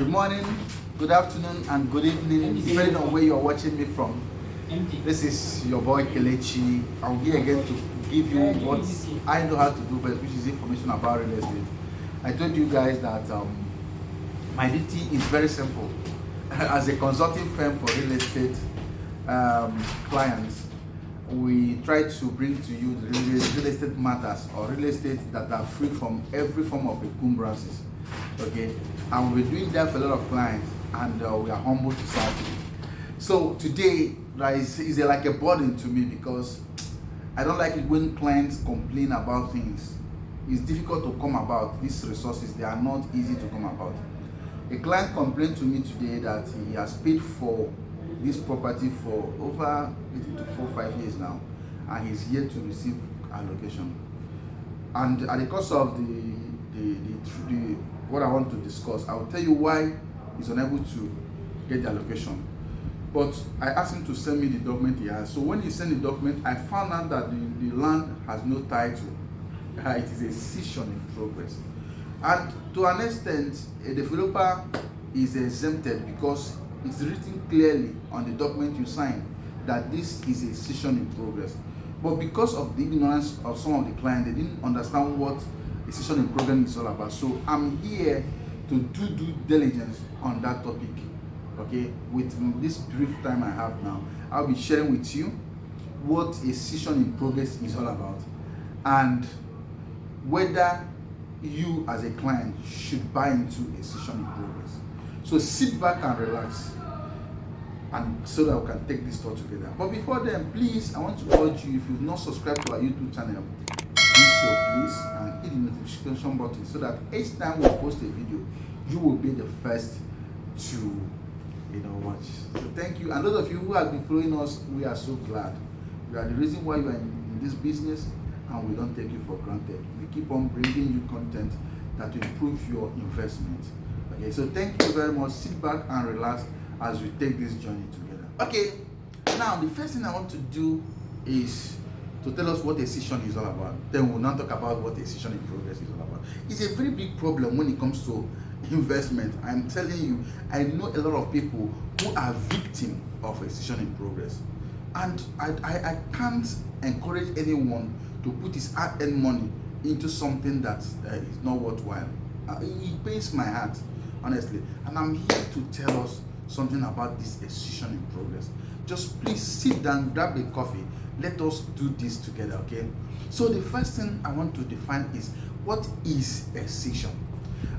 Good morning, good afternoon, and good evening, depending on where you are watching me from. This is your boy Lekki. I'm here again to give you what I know how to do best, which is information about real estate. I told you guys that my duty is very simple. As a consulting firm for real estate clients, we try to bring to you the real estate matters or real estate that are free from every form of encumbrances. Okay, and we're doing that for a lot of clients, and we are humble to serve you. So today is like a burden to me because I don't like it when clients complain about things. It's difficult to come about. These resources, they are not easy to come about. A client complained to me today that he has paid for this property for over 4-5 years now, and he's yet to receive allocation. And at the course of the what I want to discuss, I will tell you why he's unable to get the allocation. But I asked him to send me the document he has. So when he sent the document, I found out that the land has no title. It is a decision in progress. And to an extent, a developer is exempted because it's written clearly on the document you sign that this is a decision in progress. But because of the ignorance of some of the clients, they didn't understand what decision in progress is all about. So I'm here to do due diligence on that topic. Okay, with this brief time I have now, I'll be sharing with you what a decision in progress is all about and whether you as a client should buy into a decision in progress. So sit back and relax, and so that we can take this talk together. But before then, please, I want to urge you, if you've not subscribed to our YouTube channel, do so please, and hit the notification button so that each time we post a video, you will be the first to watch. So thank you. And those of you who have been following us, we are so glad. You are the reason why you are in this business, and we don't take you for granted. We keep on bringing you content that will improve your investment. Okay, so thank you very much. Sit back and relax as we take this journey together. Okay, now the first thing I want to do is to tell us what a decision is all about. Then we'll now talk about what a decision in progress is all about. It's a very big problem when it comes to investment. I'm telling you, I know a lot of people who are victim of a decision in progress, and I can't encourage anyone to put his hard-earned money into something that is not worthwhile. It pains my heart, honestly, and I'm here to tell us something about this decision in progress. Just please sit down, grab a coffee, let us do this together. Okay, so the first thing I want to define is, what is a cession?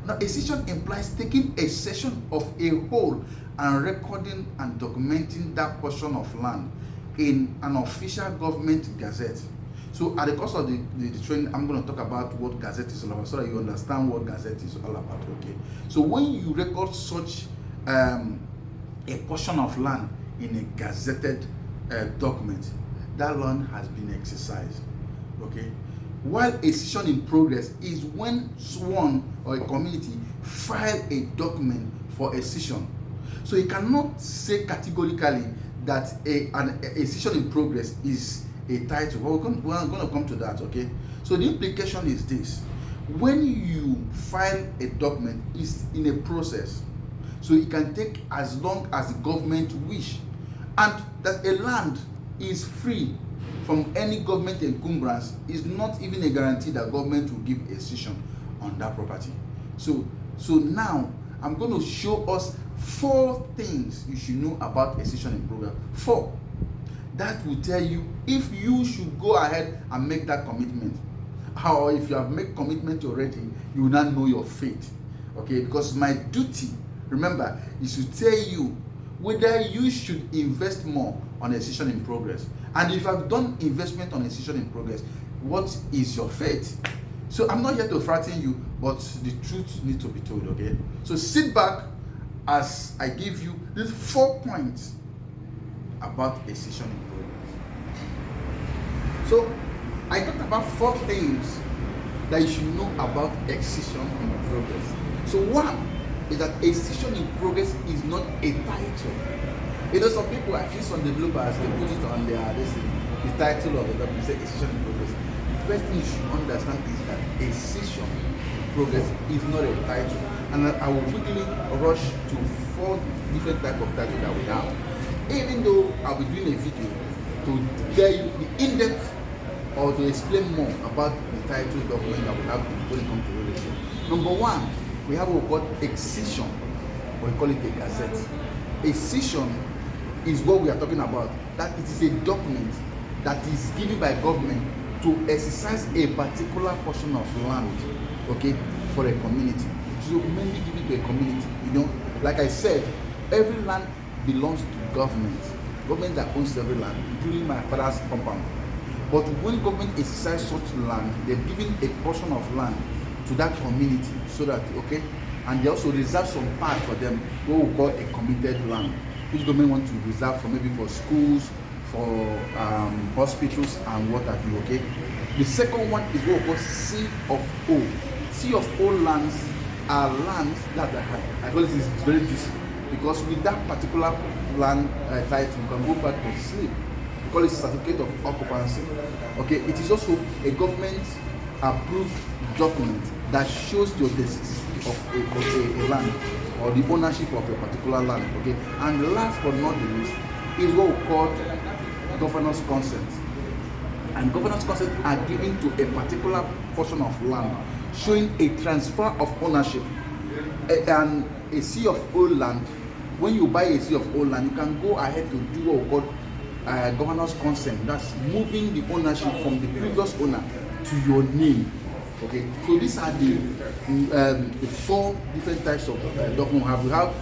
Now, a cession implies taking a section of a whole and recording and documenting that portion of land in an official government gazette. So at the course of the training, I'm going to talk about what gazette is all about so that you understand what gazette is all about. Okay, so when you record such a portion of land in a gazetted document, that land has been exercised. Okay, while a decision in progress is when one or a community file a document for a decision. So you cannot say categorically that a decision in progress is a title. Well, we're going to come to that. Okay, so the implication is this: when you file a document, it's in a process, so it can take as long as the government wish, and that a land is free from any government encumbrance is not even a guarantee that government will give a decision on that property. So now I'm going to show us 4 things you should know about a decision in progress. 4 that will tell you if you should go ahead and make that commitment, or if you have made commitment already, you will not know your fate. Okay, because my duty, remember, is to tell you whether you should invest more on a decision in progress, and if you have done investment on a decision in progress, what is your fate? So I'm not here to frighten you, but the truth needs to be told. Okay, so sit back as I give you these 4 points about a decision in progress. So I talked about 4 things that you should know about a decision in progress. So one is that a decision in progress is not a title. Some people, I feel some developers, they put it on the title of the document, say decision in progress. The first thing you should understand is that a decision in progress is not a title. and I will quickly rush to 4 different types of title that we have. Even though I'll be doing a video to tell you the in-depth or to explain more about the title document that we have when it comes to real estate. Number 1, we have what we call Excision, or we call it a gazette. Excision is what we are talking about, that it is a document that is given by government to exercise a particular portion of land, okay, for a community. So mainly given to a community, you know, like I said, every land belongs to government. Government that owns every land, including my father's compound. But when government exercise such land, they're giving a portion of land to that community so that, okay, and they also reserve some part for them, what we call a committed land, which government want to reserve for maybe for schools, for hospitals and what have you, okay. The second one is what we call C of O. C of O lands are lands that are, I call this is very useful because with that particular land title, you can go back to sleep. We call it certificate of occupancy. Okay, it is also a government approved document that shows your necessity of a land or the ownership of a particular land. Okay, and last but not the least is what we call governance consent. And governance consent are given to a particular portion of land, showing a transfer of ownership. And a C of O land, when you buy a C of O land, you can go ahead to do what we call governance consent. That's moving the ownership from the previous owner to your name. Okay, so these are the 4 different types of documents we have.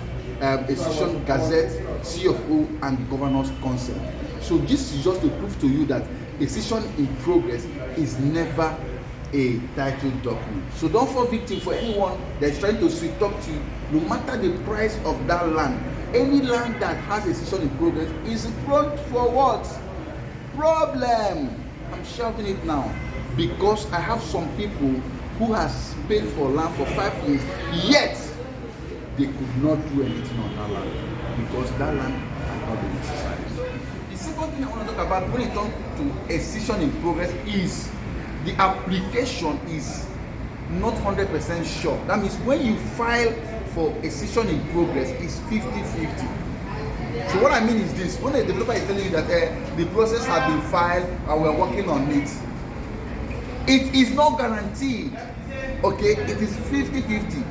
Excision, gazette, C of O, and governance consent. So this is just to prove to you that excision in progress is never a title document. So don't fall victim for anyone that's trying to sweet talk to you. No matter the price of that land, any land that has excision in progress is prone for what? Problem. I'm shouting it now because I have some people who has paid for land for 5 years, yet they could not do anything on that land because that land has not been exercised. The second thing I want to talk about when it comes to excision in progress is the application is not 100% sure. That means when you file for excision in progress, it's 50-50. So what I mean is this: when a developer is telling you that the process has been filed and we're working on it, it is not guaranteed. Okay, it is 50-50.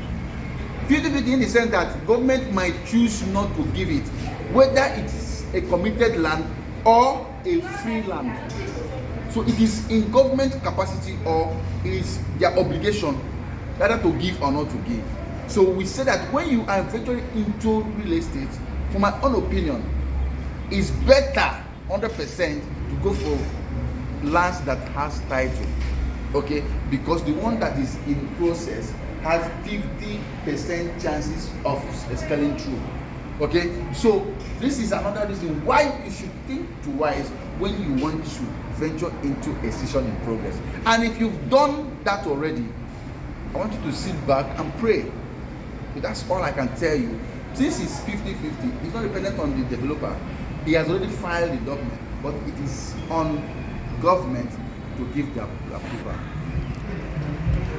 50-50 in the sense that government might choose not to give it, whether it is a committed land or a free land. So it is in government capacity or it is their obligation either to give or not to give. So we say that when you are venturing into real estate, for my own opinion, it's better 100% to go for lands that has title. Okay, because the one that is in process has 50% chances of scaling through. Okay, so this is another reason why you should think twice when you want to venture into excision in progress. And if you've done that already, I want you to sit back and pray. So that's all I can tell you. Since it's 50-50, it's not dependent on the developer. He has already filed the document, but it is on government to give the approval.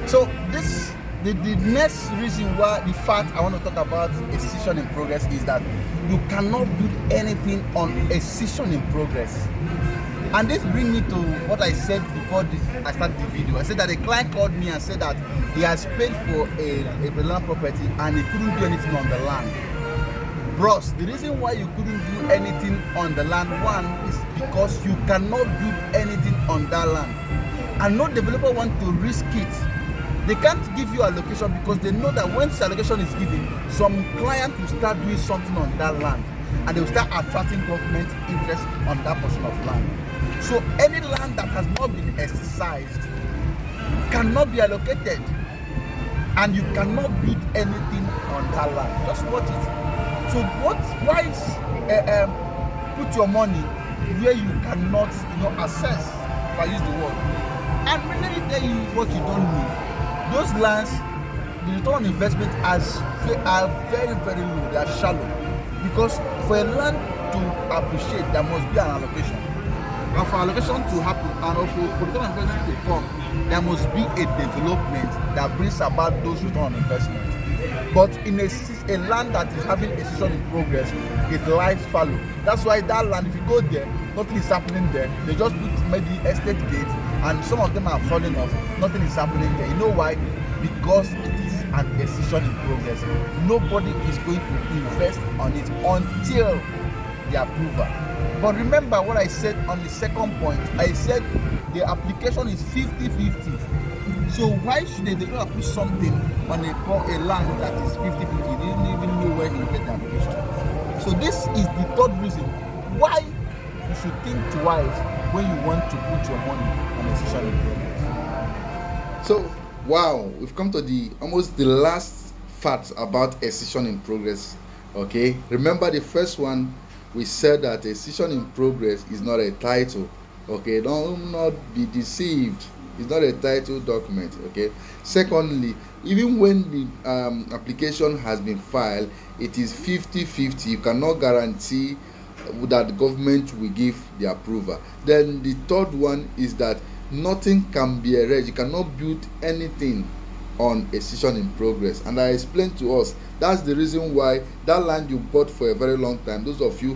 So this the next reason why, the fact I want to talk about excision in progress is that you cannot build anything on excision in progress. And this brings me to what I said before I started the video. I said that a client called me and said that he has paid for a land property and he couldn't do anything on the land. Bros, the reason why you couldn't do anything on the land, one, is because you cannot build anything on that land. And no developer wants to risk it. They can't give you allocation because they know that once allocation is given, some client will start doing something on that land and they will start attracting government interest on that portion of land. So any land that has not been exercised cannot be allocated, and you cannot build anything on that land. Just watch it. So why put your money where you cannot, access, if I use the word. And let me tell you what you don't need. Those lands, the return on investment are very, very low. They are shallow. Because for a land to appreciate, there must be an allocation. And for allocation to happen, and also for return on investment to come, there must be a development that brings about those return on investment. But in a land that is having excision in progress, it lies fallow. That's why that land, if you go there, nothing is happening there. They just put maybe estate gates, and some of them are falling off. Nothing is happening there. You know why? Because it is an excision in progress. Nobody is going to invest on it until the approval. But remember what I said on the second point. I said the application is 50-50. So why should they not put something on a land that is 50-50? They didn't even know where you get the application. So this is the third reason why you should think twice when you want to put your money on a excision in progress. So wow, we've come to almost the last fact about excision in progress. Okay, remember the first one, we said that excision in progress is not a title. Okay, don't not be deceived. It's not a title document. Okay. Secondly, even when the application has been filed, it is 50-50. You cannot guarantee that the government will give the approval. Then the third one is that nothing can be erased. You cannot build anything on a excision in progress. And I explained to us that's the reason why that land you bought for a very long time, those of you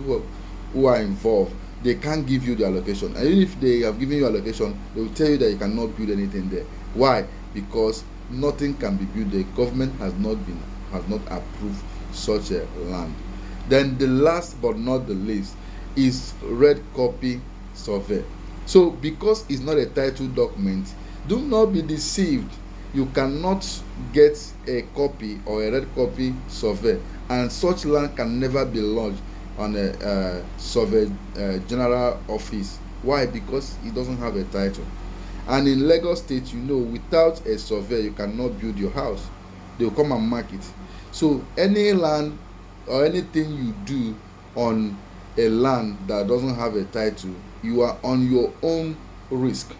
who are involved, they can't give you the allocation. And even if they have given you allocation, they will tell you that you cannot build anything there. Why? Because nothing can be built. The government has not approved such a land. Then the last but not the least is red copy survey. So because it's not a title document, do not be deceived. You cannot get a copy or a red copy survey, and such land can never be lodged on a survey general office. Why? Because it doesn't have a title. And in Lagos State, without a survey you cannot build your house. They will come and mark it. So any land or anything you do on a land that doesn't have a title, you are on your own risk.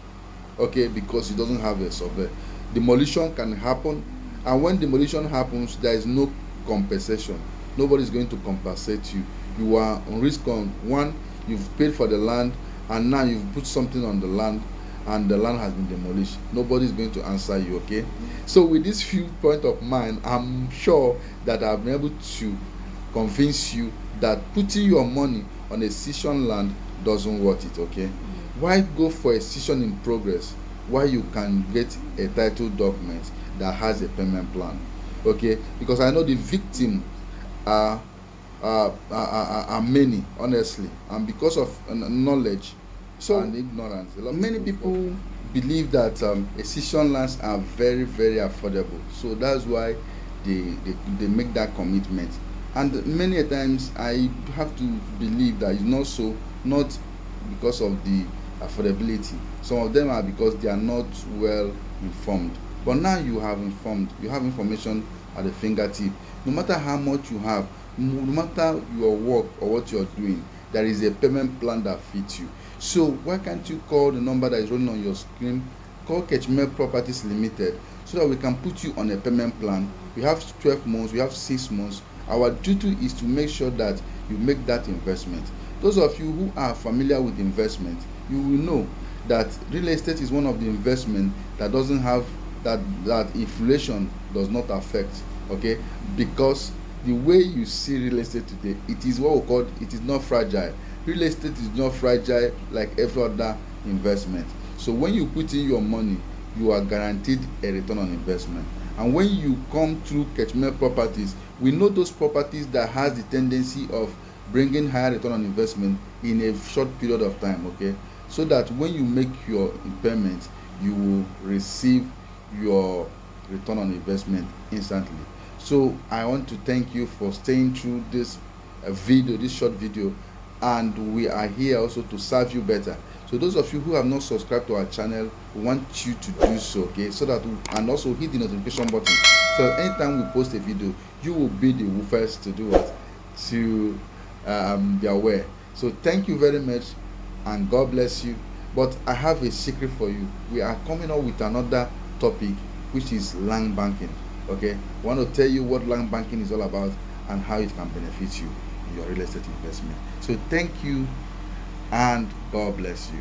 Okay, because it doesn't have a survey. Demolition can happen, and when demolition happens, there is no compensation. Nobody is going to compensate you. You are on risk. On one, you've paid for the land, and now you've put something on the land, and the land has been demolished. Nobody is going to answer you. Okay, so with this few point of mine, I'm sure that I've been able to convince you that putting your money on a excision land doesn't worth it. Okay, why go for a excision in progress why you can get a title document that has a payment plan? Okay, because I know the victim are many, honestly, and because of knowledge and ignorance, many people believe that excision lands are very, very affordable. So that's why they make that commitment. And many times I have to believe that it's not so, not because of the affordability. Some of them are because they are not well informed. But now you have information at the fingertip. No matter how much you have, no matter your work or what you're doing, there is a payment plan that fits you. So why can't you call the number that is running on your screen? Call Ketchmer Properties Limited so that we can put you on a payment plan. We have 12 months, we have 6 months. Our duty is to make sure that you make that investment. Those of you who are familiar with investment, you will know that real estate is one of the investment that doesn't have that inflation does not affect. Okay, because the way you see real estate today, it is what we call, it is not fragile. Real estate is not fragile like every other investment. So when you put in your money, you are guaranteed a return on investment. And when you come through Ketchmer Properties, we know those properties that has the tendency of bringing higher return on investment in a short period of time. Okay, so that when you make your impairment, you will receive your return on investment instantly. So I want to thank you for staying through this video, this short video, and we are here also to serve you better. So those of you who have not subscribed to our channel, we want you to do so, okay, so that and also hit the notification button, so anytime we post a video, you will be the first to do what, to be aware. So thank you very much, and God bless you. But I have a secret for you. We are coming up with another topic, which is land banking. Okay, I want to tell you what land banking is all about and how it can benefit you in your real estate investment. So thank you, and God bless you.